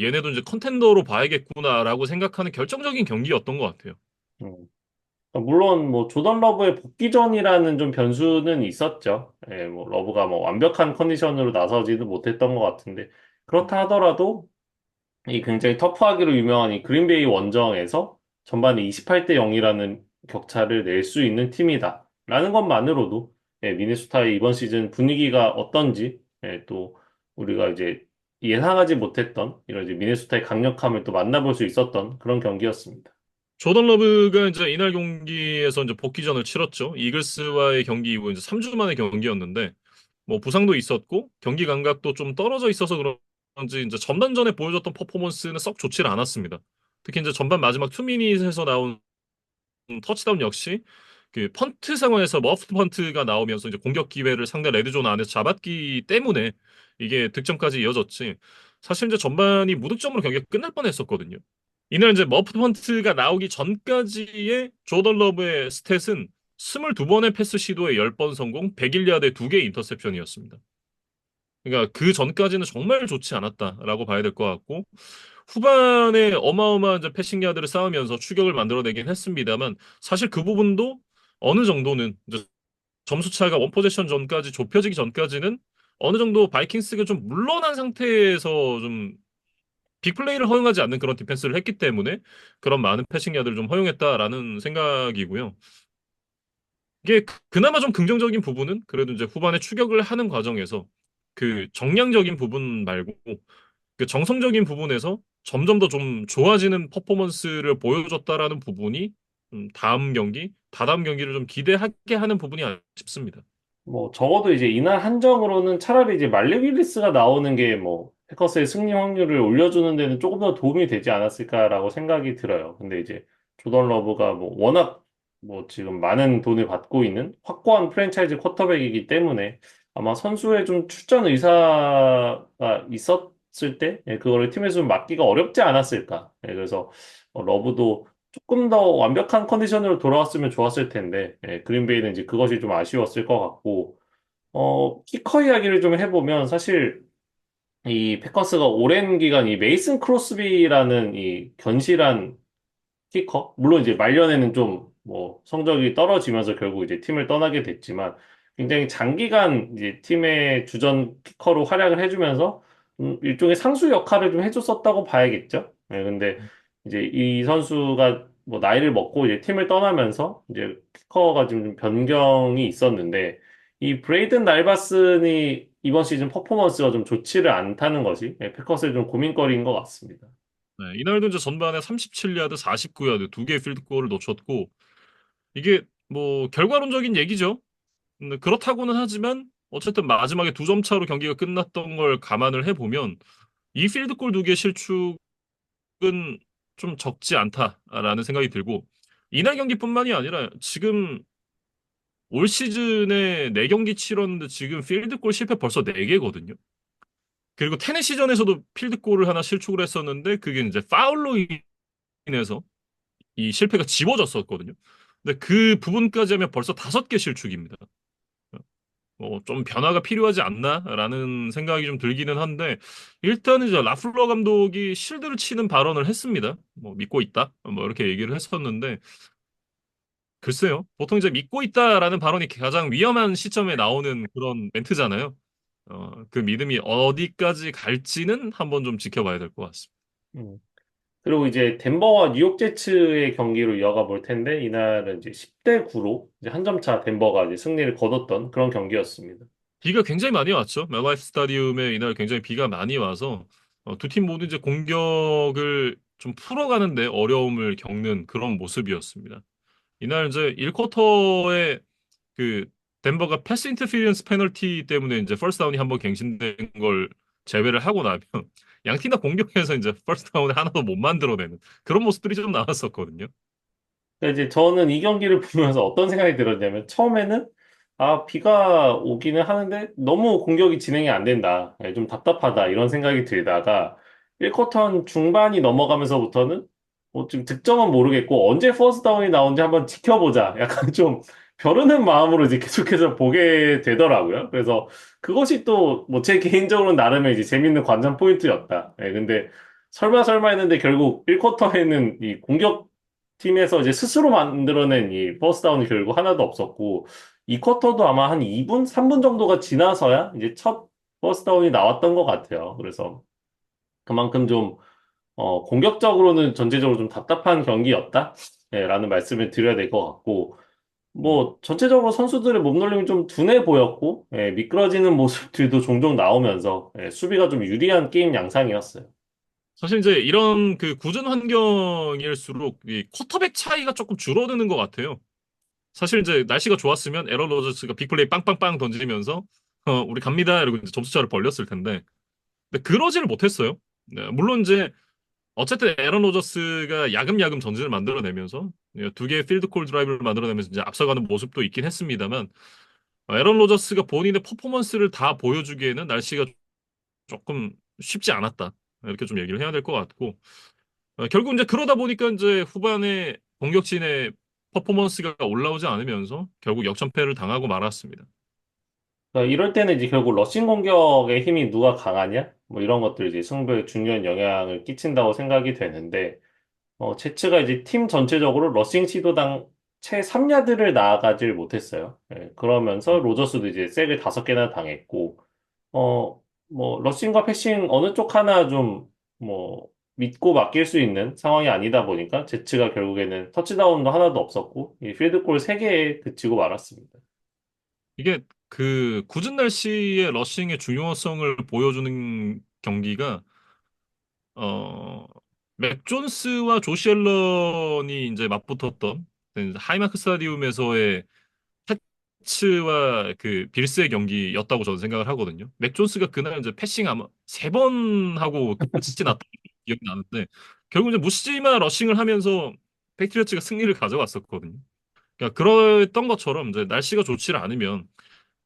얘네도 이제 컨텐더로 봐야겠구나라고 생각하는 결정적인 경기였던 것 같아요. 음. 물론 뭐 조던 러브의 복귀전이라는 좀 변수는 있었죠. 예, 뭐 러브가 뭐 완벽한 컨디션으로 나서지는 못했던 것 같은데 그렇다 하더라도 이 굉장히 터프하기로 유명한 이 그린베이 원정에서 전반에 28대 0이라는 격차를 낼 수 있는 팀이다. 라는 것만으로도 예, 미네소타의 이번 시즌 분위기가 어떤지 또 우리가 이제 예상하지 못했던 이런 이제 미네소타의 강력함을 또 만나볼 수 있었던 그런 경기였습니다. 조던 러브가 이제 이날 경기에서 이제 복귀전을 치렀죠. 이글스와의 경기 이후 이제 3주 만의 경기였는데 뭐 부상도 있었고 경기 감각도 좀 떨어져 있어서 그런지 이제 전반전에 보여줬던 퍼포먼스는 썩 좋지는 않았습니다. 특히 이제 전반 마지막 투미닛에서 나온 터치다운 역시 그 펀트 상황에서 머프트 펀트가 나오면서 이제 공격 기회를 상대 레드존 안에서 잡았기 때문에 이게 득점까지 이어졌지. 사실 이제 전반이 무득점으로 경기가 끝날 뻔했었거든요. 이날 이제 머프트 펀트가 나오기 전까지의 조던 러브의 스탯은 22번의 패스 시도에 10번 성공, 101야드에 2개의 인터셉션이었습니다. 그러니까 그 전까지는 정말 좋지 않았다라고 봐야 될 것 같고 후반에 어마어마한 이제 패싱 야드를 쌓으면서 추격을 만들어내긴 했습니다만 사실 그 부분도 어느 정도는 이제 점수 차이가 원 포제션 전까지 좁혀지기 전까지는 어느 정도 바이킹스가 좀 물러난 상태에서 좀 빅플레이를 허용하지 않는 그런 디펜스를 했기 때문에 그런 많은 패싱 야드를 좀 허용했다라는 생각이고요. 이게 그나마 좀 긍정적인 부분은 그래도 이제 후반에 추격을 하는 과정에서 그 정량적인 부분 말고 그 정성적인 부분에서 점점 더 좀 좋아지는 퍼포먼스를 보여줬다라는 부분이 다음 경기, 다다음 경기를 좀 기대하게 하는 부분이 아닐까 싶습니다. 뭐 적어도 이제 이날 한정으로는 차라리 이제 말리 윌리스가 나오는 게 뭐 패커스의 승리 확률을 올려주는 데는 조금 더 도움이 되지 않았을까라고 생각이 들어요. 근데 이제 조던 러브가 뭐 워낙 뭐 지금 많은 돈을 받고 있는 확고한 프랜차이즈 쿼터백이기 때문에 아마 선수의 좀 출전 의사가 있었을 때 그거를 팀에서 좀 맡기가 어렵지 않았을까. 그래서 러브도 조금 더 완벽한 컨디션으로 돌아왔으면 좋았을 텐데, 그린베이는 이제 그것이 좀 아쉬웠을 것 같고, 키커 이야기를 좀 해보면 사실 이 패커스가 오랜 기간 이 메이슨 크로스비라는 이 견실한 키커, 물론 이제 말년에는 좀 뭐 성적이 떨어지면서 결국 이제 팀을 떠나게 됐지만 굉장히 장기간 이제 팀의 주전 키커로 활약을 해주면서 일종의 상수 역할을 좀 해줬었다고 봐야겠죠. 근데 이제 이 선수가 뭐 나이를 먹고 이제 팀을 떠나면서 이제 키커가 좀 변경이 있었는데 이 브레이든 날바슨이 이번 시즌 퍼포먼스가 좀 좋지를 않다는 것이 패커스의 좀 고민거리인 것 같습니다. 네, 이날도 이제 전반에 37야드, 49야드 두 개의 필드골을 놓쳤고 이게 뭐 결과론적인 얘기죠. 근데 그렇다고는 하지만 어쨌든 마지막에 두 점 차로 경기가 끝났던 걸 감안을 해보면 이 필드골 두 개 실축은 좀 적지 않다라는 생각이 들고 이날 경기뿐만이 아니라 지금 올 시즌에 4경기 치렀는데 지금 필드골 실패 벌써 4개거든요. 그리고 테네시전에서도 필드골을 하나 실축을 했었는데 그게 이제 파울로 인해서 이 실패가 지워졌었거든요. 근데 그 부분까지 하면 벌써 5개 실축입니다. 좀 변화가 필요하지 않나라는 생각이 좀 들기는 한데 일단은 이제 라플러 감독이 실드를 치는 발언을 했습니다. 뭐 믿고 있다. 뭐 이렇게 얘기를 했었는데 글쎄요. 보통 이제 믿고 있다라는 발언이 가장 위험한 시점에 나오는 그런 멘트잖아요. 그 믿음이 어디까지 갈지는 한번 좀 지켜봐야 될 것 같습니다. 음. 그리고 이제 덴버와 뉴욕 제츠의 경기로 이어가 볼 텐데 이날은 이제 10대 9로 이제 한 점 차 덴버가 이제 승리를 거뒀던 그런 경기였습니다. 비가 굉장히 많이 왔죠. 멜라이프 스타디움에 이날 굉장히 비가 많이 와서 두 팀 모두 이제 공격을 좀 풀어가는데 어려움을 겪는 그런 모습이었습니다. 이날 이제 1쿼터에 그 덴버가 패스 인터피리언스 페널티 때문에 이제 퍼스트 다운이 한번 갱신된 걸 제외를 하고 나면 양 팀 다 공격해서 이제 퍼스트 다운을 하나도 못 만들어내는 그런 모습들이 좀 나왔었거든요. 그러니까 이제 저는 이 경기를 보면서 어떤 생각이 들었냐면 처음에는 아 비가 오기는 하는데 너무 공격이 진행이 안 된다. 좀 답답하다 이런 생각이 들다가 1쿼터 중반이 넘어가면서부터는 뭐 지금 득점은 모르겠고 언제 퍼스트 다운이 나오는지 한번 지켜보자. 약간 좀 벼르는 마음으로 이제 계속해서 보게 되더라고요. 그래서 그것이 또 뭐 제 개인적으로 나름의 이제 재밌는 관전 포인트였다. 근데 설마 설마 했는데 결국 1쿼터에는 이 공격 팀에서 이제 스스로 만들어낸 이 퍼스트 다운이 결국 하나도 없었고, 이 쿼터도 아마 한 2분, 3분 정도가 지나서야 이제 첫 퍼스트 다운이 나왔던 것 같아요. 그래서 그만큼 좀, 공격적으로는 전체적으로 좀 답답한 경기였다? 라는 말씀을 드려야 될 것 같고, 뭐, 전체적으로 선수들의 몸놀림이 좀 둔해 보였고, 미끄러지는 모습들도 종종 나오면서, 수비가 좀 유리한 게임 양상이었어요. 사실 이제 이런 그 굳은 환경일수록 이 쿼터백 차이가 조금 줄어드는 것 같아요. 사실 이제 날씨가 좋았으면 에런 로저스가 빅플레이 빵빵빵 던지면서 우리 갑니다 이러고 이제 점수차를 벌렸을 텐데 근데 그러지를 못했어요. 네, 물론 이제 어쨌든 에런 로저스가 야금야금 전진을 만들어내면서 두 개의 필드골 드라이브를 만들어내면서 이제 앞서가는 모습도 있긴 했습니다만 에런 로저스가 본인의 퍼포먼스를 다 보여주기에는 날씨가 조금 쉽지 않았다. 이렇게 좀 얘기를 해야 될 것 같고 결국 이제 그러다 보니까 이제 후반에 공격진의 퍼포먼스가 올라오지 않으면서 결국 역전패를 당하고 말았습니다. 그러니까 이럴 때는 이제 결국 러싱 공격의 힘이 누가 강하냐? 뭐 이런 것들이 이제 승부에 중요한 영향을 끼친다고 생각이 되는데, 제츠가 이제 팀 전체적으로 러싱 시도당 채 3야드를 나아가질 못했어요. 그러면서 로저스도 이제 색을 5개나 당했고, 뭐, 러싱과 패싱 어느 쪽 하나 좀, 뭐, 믿고 맡길 수 있는 상황이 아니다 보니까 제츠가 결국에는 터치다운도 하나도 없었고 이 필드골 3개에 그치고 말았습니다. 이게 그 굳은 날씨에 러싱의 중요성을 보여주는 경기가 어, 맥 존스와 조시 앨런이 이제 맞붙었던 하이마크 스타디움에서의 패츠와 그 빌스의 경기였다고 저는 생각을 하거든요. 맥 존스가 그날 이제 패싱 아마 3번 하고 끝이 났던 기억이 나는데 결국 이제 무시지마 러싱을 하면서 패트리어츠가 승리를 가져갔었거든요. 그러니까 그랬던 것처럼 이제 날씨가 좋지 않으면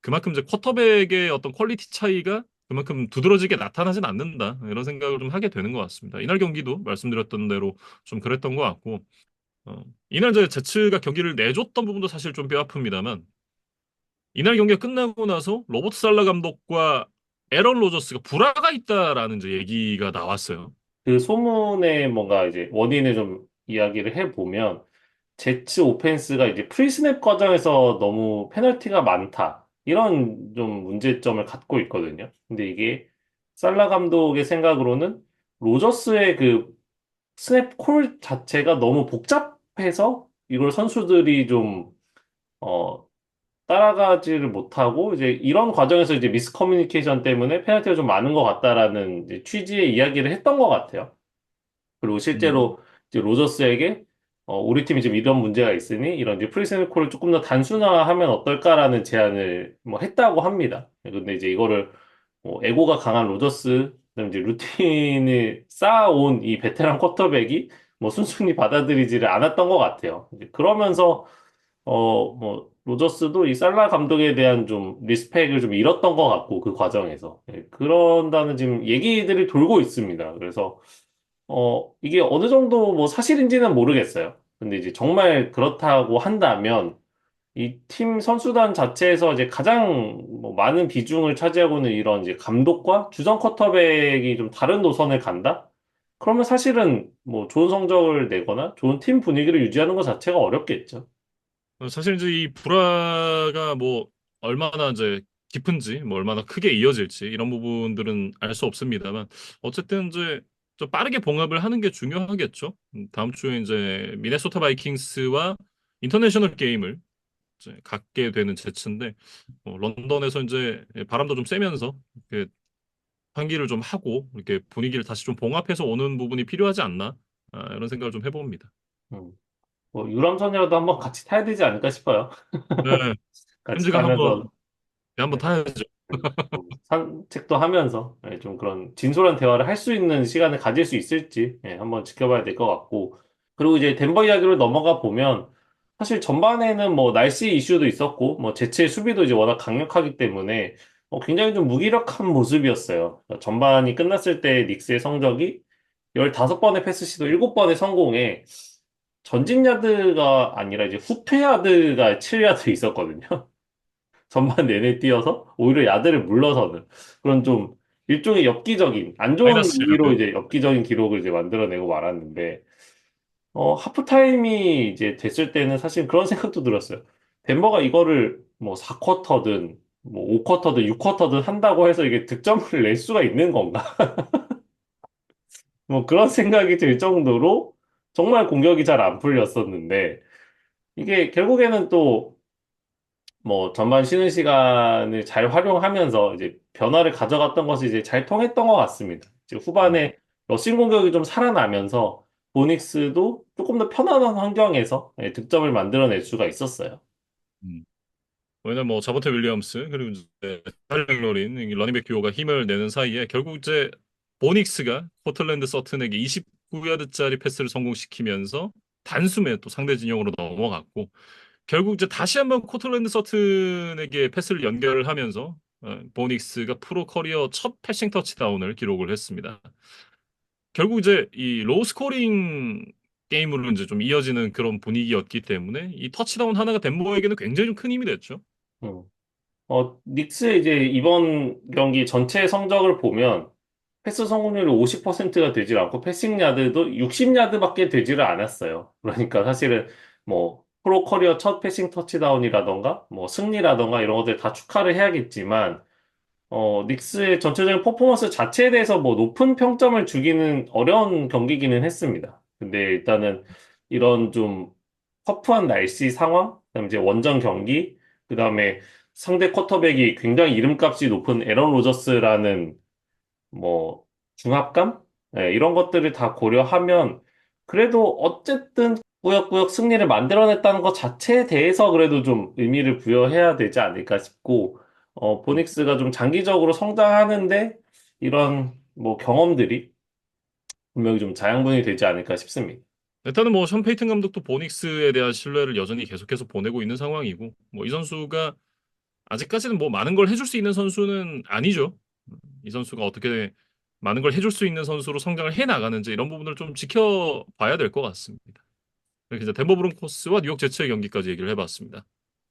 그만큼 이제 쿼터백의 어떤 퀄리티 차이가 그만큼 두드러지게 나타나진 않는다. 이런 생각을 좀 하게 되는 것 같습니다. 이날 경기도 말씀드렸던 대로 좀 그랬던 것 같고, 이날 이제 제츠가 경기를 내줬던 부분도 사실 좀 뼈아픕니다만, 이날 경기가 끝나고 나서 로버트 살라 감독과 에런 로저스가 불화가 있다라는 이제 얘기가 나왔어요. 그 소문의 뭔가 이제 원인을 좀 이야기를 해보면 제츠 오펜스가 이제 프리스냅 과정에서 너무 페널티가 많다. 이런 좀 문제점을 갖고 있거든요. 근데 이게 살라 감독의 생각으로는 로저스의 그 스냅 콜 자체가 너무 복잡해서 이걸 선수들이 좀, 어, 따라가지를 못하고 이제 이런 과정에서 이제 미스커뮤니케이션 때문에 페널티가 좀 많은 것 같다라는 이제 취지의 이야기를 했던 것 같아요. 그리고 음, 실제로 이제 로저스에게 우리 팀이 지금 이런 문제가 있으니 이런 이제 프리세미콜을 조금 더 단순화하면 어떨까라는 제안을 뭐 했다고 합니다. 근데 이제 이거를 에고가 강한 로저스, 그다음에 이제 루틴을 쌓아온 이 베테랑 쿼터백이 뭐 순순히 받아들이지를 않았던 것 같아요. 이제 그러면서 뭐 로저스도 이 살라 감독에 대한 좀 리스펙을 좀 잃었던 것 같고 그 과정에서 그런다는 지금 얘기들이 돌고 있습니다. 그래서 이게 어느 정도 뭐 사실인지는 모르겠어요. 근데 이제 정말 그렇다고 한다면 이 팀 선수단 자체에서 이제 가장 뭐 많은 비중을 차지하고는 이런 이제 감독과 주전 쿼터백이 좀 다른 노선을 간다? 그러면 사실은 뭐 좋은 성적을 내거나 좋은 팀 분위기를 유지하는 것 자체가 어렵겠죠. 사실 이제 이 불화가 뭐 얼마나 이제 깊은지, 뭐 얼마나 크게 이어질지 이런 부분들은 알 수 없습니다만 어쨌든 이제 좀 빠르게 봉합을 하는 게 중요하겠죠. 다음 주에 이제 미네소타 바이킹스와 인터내셔널 게임을 이제 갖게 되는 제츠인데 런던에서 이제 바람도 좀 쐬면서 이렇게 환기를 좀 하고 이렇게 분위기를 다시 좀 봉합해서 오는 부분이 필요하지 않나 이런 생각을 좀 해봅니다. 음. 뭐 유람선이라도 한번 같이 타야 되지 않을까 싶어요. 네, 같이 햄즈가 한번 타면서 한번 타야죠. 산책도 하면서 좀 그런 진솔한 대화를 할 수 있는 시간을 가질 수 있을지 한번 지켜봐야 될 것 같고 그리고 이제 덴버 이야기로 넘어가 보면 사실 전반에는 뭐 날씨 이슈도 있었고 뭐 제치의 수비도 이제 워낙 강력하기 때문에 굉장히 좀 무기력한 모습이었어요. 그러니까 전반이 끝났을 때 닉스의 성적이 15번의 패스 시도 7번의 성공에 전진 야드가 아니라 이제 후퇴 야드가 7야드 있었거든요. 전반 내내 뛰어서 오히려 야드를 물러서는 그런 좀 일종의 엽기적인 안 좋은 마이너스 의미로 야드. 이제 엽기적인 기록을 이제 만들어내고 말았는데 하프타임이 이제 됐을 때는 사실 그런 생각도 들었어요. 덴버가 이거를 뭐 4쿼터든 뭐 5쿼터든 6쿼터든 한다고 해서 이게 득점을 낼 수가 있는 건가? 뭐 그런 생각이 들 정도로 정말 공격이 잘 안 풀렸었는데 이게 결국에는 또 뭐 전반 쉬는 시간을 잘 활용하면서 이제 변화를 가져갔던 것이 이제 잘 통했던 것 같습니다. 이제 음, 후반에 러싱 공격이 좀 살아나면서 보닉스도 조금 더 편안한 환경에서 득점을 만들어낼 수가 있었어요. 음. 왜냐면 뭐 자본테 윌리엄스 그리고 이제 타리 맥로린 이 러닝백 듀오가 힘을 내는 사이에 결국 이제 보닉스가 포틀랜드 서튼에게 29야드짜리 패스를 성공시키면서 단숨에 또 상대 진영으로 넘어갔고 결국 이제 다시 한번 포틀랜드 서튼에게 패스를 연결을 하면서 보닉스가 프로 커리어 첫 패싱 터치다운을 기록을 했습니다. 결국 이제 이 로우 스코링 게임으로 이제 좀 이어지는 그런 분위기였기 때문에 이 터치다운 하나가 덴버에게는 굉장히 좀 큰 힘이 됐죠. 음. 닉스 이제 이번 경기 전체 성적을 보면 패스 성공률이 50%가 되질 않고 패싱 야드도 60야드밖에 되지를 않았어요. 그러니까 사실은 뭐 프로 커리어 첫 패싱 터치다운이라던가 뭐 승리라던가 이런 것들 다 축하를 해야겠지만 닉스의 전체적인 퍼포먼스 자체에 대해서 뭐 높은 평점을 주기는 어려운 경기기는 했습니다. 근데 일단은 이런 좀 터프한 날씨 상황, 그다음에 이제 원정 경기, 그다음에 상대 쿼터백이 굉장히 이름값이 높은 에런 로저스라는 뭐 중압감? 네, 이런 것들을 다 고려하면 그래도 어쨌든 꾸역꾸역 승리를 만들어냈다는 것 자체에 대해서 그래도 좀 의미를 부여해야 되지 않을까 싶고 보닉스가 좀 장기적으로 성장하는데 이런 뭐 경험들이 분명히 좀 자양분이 되지 않을까 싶습니다. 일단은 뭐 션 페이튼 감독도 보닉스에 대한 신뢰를 여전히 계속해서 보내고 있는 상황이고 뭐 이 선수가 아직까지는 뭐 많은 걸 해줄 수 있는 선수는 아니죠. 이 선수가 어떻게 많은 걸 해줄 수 있는 선수로 성장을 해 나가는지 이런 부분을 좀 지켜봐야 될 것 같습니다. 이렇게 이제 덴버 브론코스와 뉴욕 제츠의 경기까지 얘기를 해봤습니다.